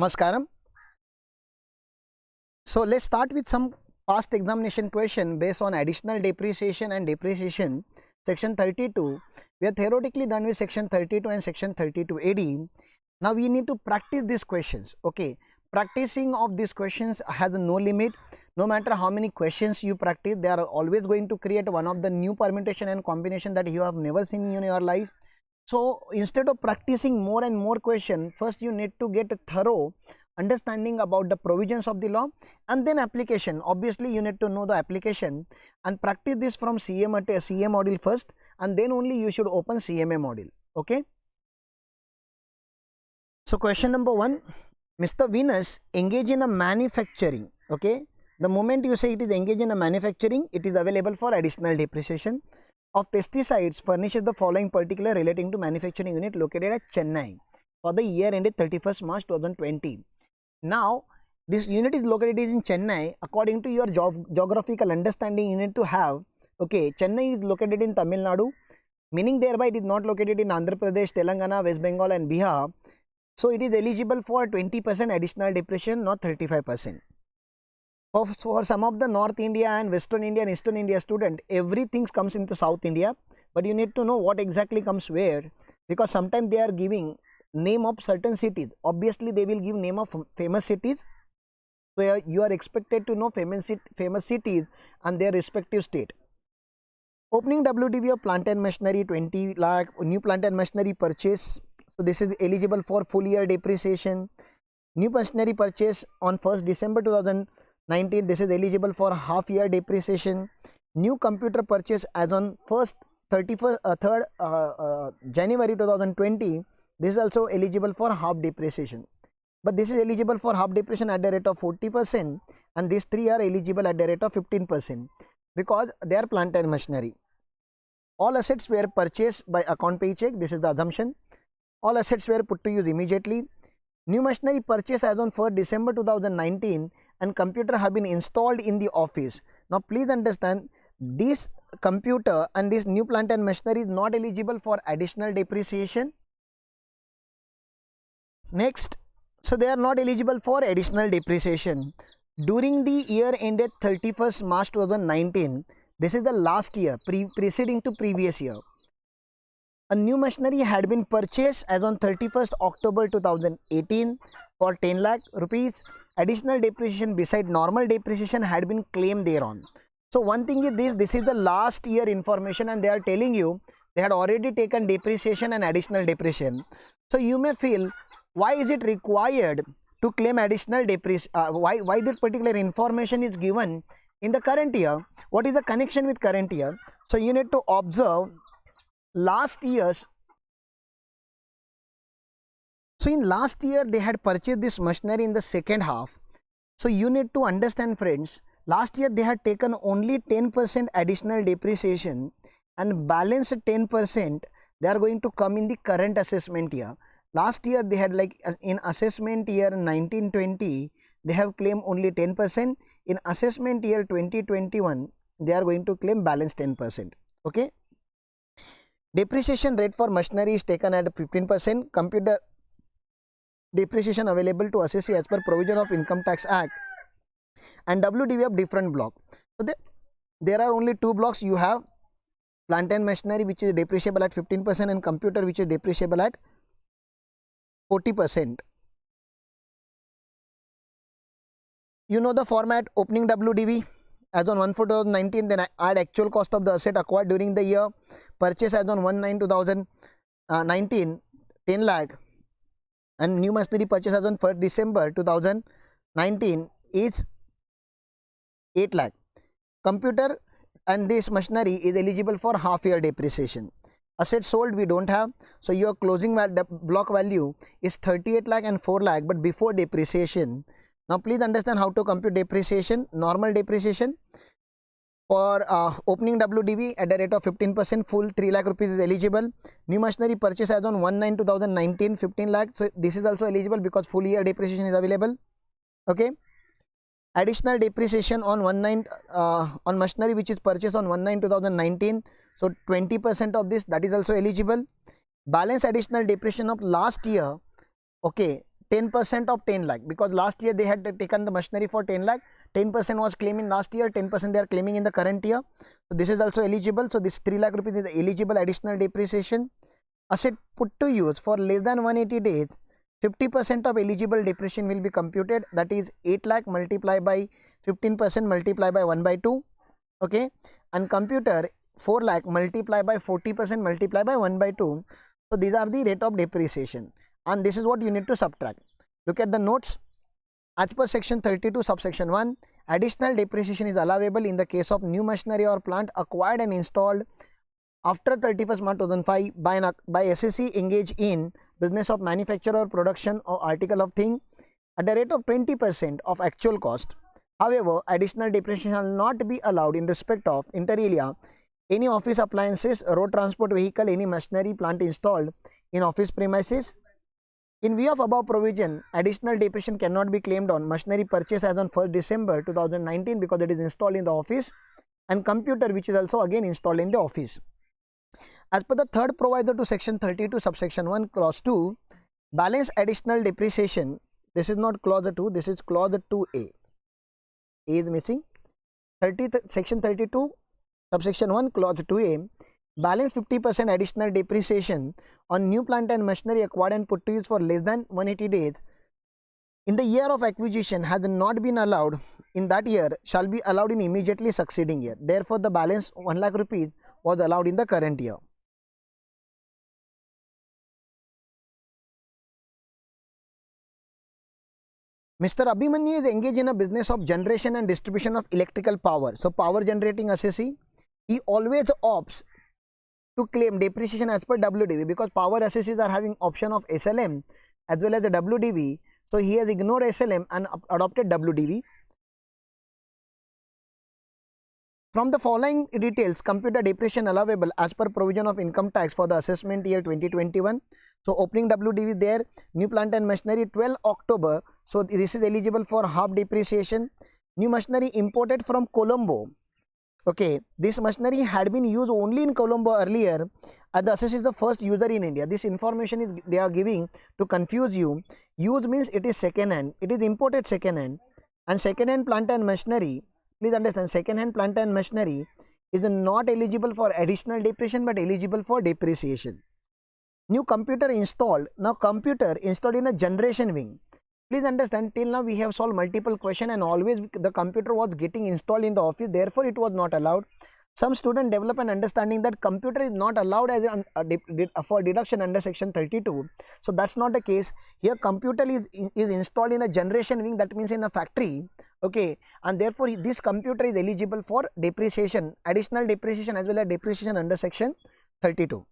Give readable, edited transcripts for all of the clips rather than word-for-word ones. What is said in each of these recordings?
Namaskaram. So let's start with some past examination question based on additional depreciation and depreciation. Section 32. We are theoretically done with section 32 and section 32 AD. Now we need to practice these questions. Okay. Practicing of these questions has no limit. No matter how many questions you practice, they are always going to create one of the new permutation and combination that you have never seen in your life. So instead of practicing more and more questions, first you need to get a thorough understanding about the provisions of the law and then application. Obviously you need to know the application and practice this from CA module first, and then only you should open CMA module. Okay. So question number 1, Mr. Venus engage in a manufacturing. Okay. The moment you say it is engaged in a manufacturing, it is available for additional depreciation of pesticides furnishes the following particular relating to manufacturing unit located at Chennai for the year ended 31st March 2020. Now, this unit is located in Chennai. According to your geographical understanding, you need to have, okay, Chennai is located in Tamil Nadu, meaning thereby it is not located in Andhra Pradesh, Telangana, West Bengal and Bihar. So, it is eligible for 20% additional depreciation, not 35%. For some of the North India and Western India and Eastern India student, everything comes into South India, but you need to know what exactly comes where, because sometimes they are giving name of certain cities. Obviously, they will give name of famous cities, where you are expected to know famous cities and their respective state. Opening WDV of plant and machinery 20 lakh, new plant and machinery purchase. So this is eligible for full year depreciation. New machinery purchase on 1st December 2019, this is eligible for half year depreciation. New computer purchase as on 3rd January 2020, this is also eligible for half depreciation. But this is eligible for half depreciation at the rate of 40%, and these three are eligible at the rate of 15% because they are plant and machinery. All assets were purchased by account paycheck, this is the assumption. All assets were put to use immediately. New machinery purchase as on 1st December 2019 and computer have been installed in the office. Now please understand, this computer and this new plant and machinery is not eligible for additional depreciation. Next, so they are not eligible for additional depreciation. During the year ended 31st March 2019, this is the last year preceding to previous year. A new machinery had been purchased as on 31st October 2018 for 10 lakh rupees. Additional depreciation beside normal depreciation had been claimed thereon. So one thing is this is the last year information, and they are telling you they had already taken depreciation and additional depreciation. So you may feel, why is it required to claim additional depreciation? Why this particular information is given in the current year? What is the connection with current year? So you need to observe last year's. So in last year they had purchased this machinery in the second half. So you need to understand, friends, last year they had taken only 10% additional depreciation, and balance 10% they are going to come in the current assessment year. Last year they had, like in assessment year 1920, they have claimed only 10%. In assessment year 2021, they are going to claim balance 10%. Okay. Depreciation rate for machinery is taken at 15%. Computer depreciation available to assessee as per provision of Income Tax Act, and WDV of different block. So there are only two blocks. You have plant and machinery, which is depreciable at 15%, and computer, which is depreciable at 40%. You know the format. Opening WDV as on 1/4/2019, then add actual cost of the asset acquired during the year. Purchase as on 1/9/2019, 10 lakh, and new machinery purchase as on 1st December 2019 is 8 lakh. Computer and this machinery is eligible for half year depreciation. Assets sold we don't have, so your closing block value is 38 lakh and 4 lakh, but before depreciation. Now please understand how to compute depreciation. Normal depreciation for opening WDV at the rate of 15%, full 3 lakh rupees is eligible. New machinery purchase as on 1/9/2019, 15 lakh, so this is also eligible because full year depreciation is available. Okay. Additional depreciation on on machinery which is purchased on 1/9/2019, so 20% of this, that is also eligible. Balance additional depreciation of last year, okay, 10% of 10 lakh, because last year they had taken the machinery for 10 lakh, 10% was claimed in last year, 10% they are claiming in the current year. So this is also eligible. So this 3 lakh rupees is eligible additional depreciation. Asset put to use for less than 180 days, 50% of eligible depreciation will be computed, that is 8 lakh multiplied by 15% multiplied by 1 by 2, okay, and computer 4 lakh multiplied by 40% multiplied by 1 by 2. So these are the rate of depreciation, and this is what you need to subtract. Look at the notes. As per section 32 subsection 1, additional depreciation is allowable in the case of new machinery or plant acquired and installed after 31st March 2005 by SSC engaged in business of manufacture or production or article of thing at the rate of 20% of actual cost. However, additional depreciation shall not be allowed in respect of inter alia any office appliances, road transport vehicle, any machinery plant installed in office premises. In view of above provision, additional depreciation cannot be claimed on machinery purchase as on 1st December 2019 because it is installed in the office, and computer which is also again installed in the office. As per the third proviso to section 32 subsection 1 clause 2, balance additional depreciation, this is not clause 2, this is clause 2A. A is missing. Section 32 subsection 1 clause 2A, balance 50% additional depreciation on new plant and machinery acquired and put to use for less than 180 days in the year of acquisition has not been allowed in that year shall be allowed in immediately succeeding year. Therefore, the balance 1 lakh rupees was allowed in the current year. Mr. Abhimanyu is engaged in a business of generation and distribution of electrical power. So, power generating assessee, he always opts to claim depreciation as per WDV because power assessees are having option of SLM as well as the WDV. So, he has ignored SLM and adopted WDV. From the following details, computer depreciation allowable as per provision of income tax for the assessment year 2021. So, opening WDV there, new plant and machinery 12 October. So, this is eligible for half depreciation. New machinery imported from Colombo. Okay, this machinery had been used only in Colombo earlier, and the assessee is the first user in India. This information is they are giving to confuse you. Use means it is second hand, it is imported second hand, and second hand plant and machinery. Please understand, second hand plant and machinery is not eligible for additional depreciation but eligible for depreciation. New computer installed. Now, computer installed in a generation wing. Please understand, till now we have solved multiple questions and always the computer was getting installed in the office, therefore it was not allowed. Some students develop an understanding that computer is not allowed as for deduction under section 32. So that's not the case. Here computer is installed in a generation wing, that means in a factory. Okay, and therefore this computer is eligible for depreciation, additional depreciation as well as depreciation under section 32.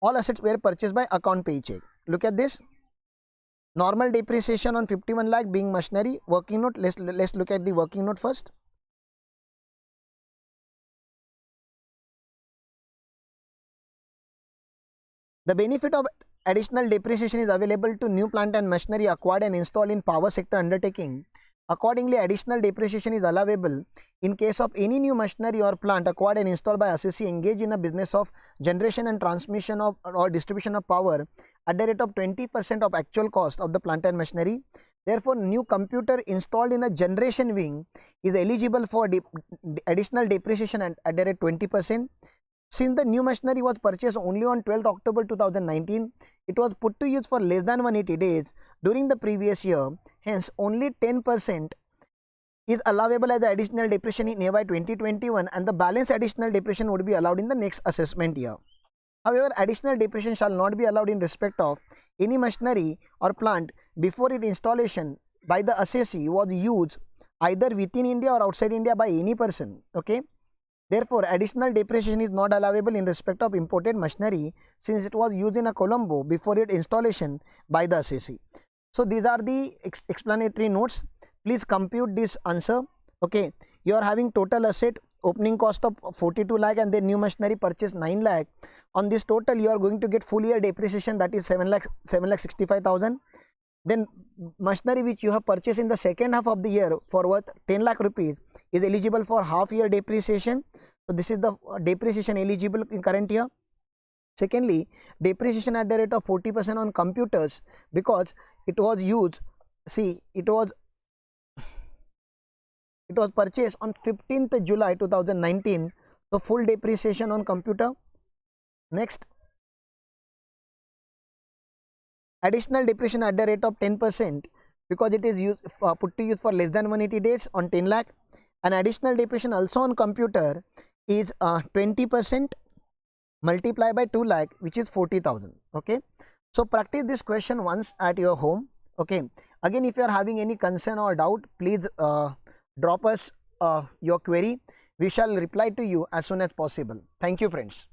All assets were purchased by account paycheck. Look at this. Normal depreciation on 51 lakh being machinery. Working note, let's look at the working note first. The benefit of additional depreciation is available to new plant and machinery acquired and installed in power sector undertaking. Accordingly, additional depreciation is allowable in case of any new machinery or plant acquired and installed by assessee engaged in a business of generation and transmission of or distribution of power at the rate of 20% of actual cost of the plant and machinery. Therefore, new computer installed in a generation wing is eligible for additional depreciation at the rate 20%. Since the new machinery was purchased only on 12th October 2019, it was put to use for less than 180 days during the previous year. Hence, only 10% is allowable as additional depreciation in AY 2021 and the balance additional depreciation would be allowed in the next assessment year. However, additional depreciation shall not be allowed in respect of any machinery or plant before its installation by the assessee was used either within India or outside India by any person. Okay. Therefore, additional depreciation is not allowable in respect of imported machinery since it was used in a Colombo before its installation by the assessee. So, these are the explanatory notes. Please compute this answer. Okay, you are having total asset opening cost of 42 lakh and then new machinery purchase 9 lakh. On this total, you are going to get full year depreciation, that is 7,65,000. Then machinery which you have purchased in the second half of the year for worth 10 lakh rupees is eligible for half year depreciation. So this is the depreciation eligible in current year. Secondly, depreciation at the rate of 40% on computers, because it was used, see, it was purchased on 15th July 2019, so full depreciation on computer. Next, additional depreciation at the rate of 10%, because it is used put to use for less than 180 days on 10 lakh, and additional depreciation also on computer is 20% multiply by 2 lakh, which is 40,000. Okay, so practice this question once at your home. Okay, again, if you are having any concern or doubt, please drop us your query. We shall reply to you as soon as possible. Thank you, friends.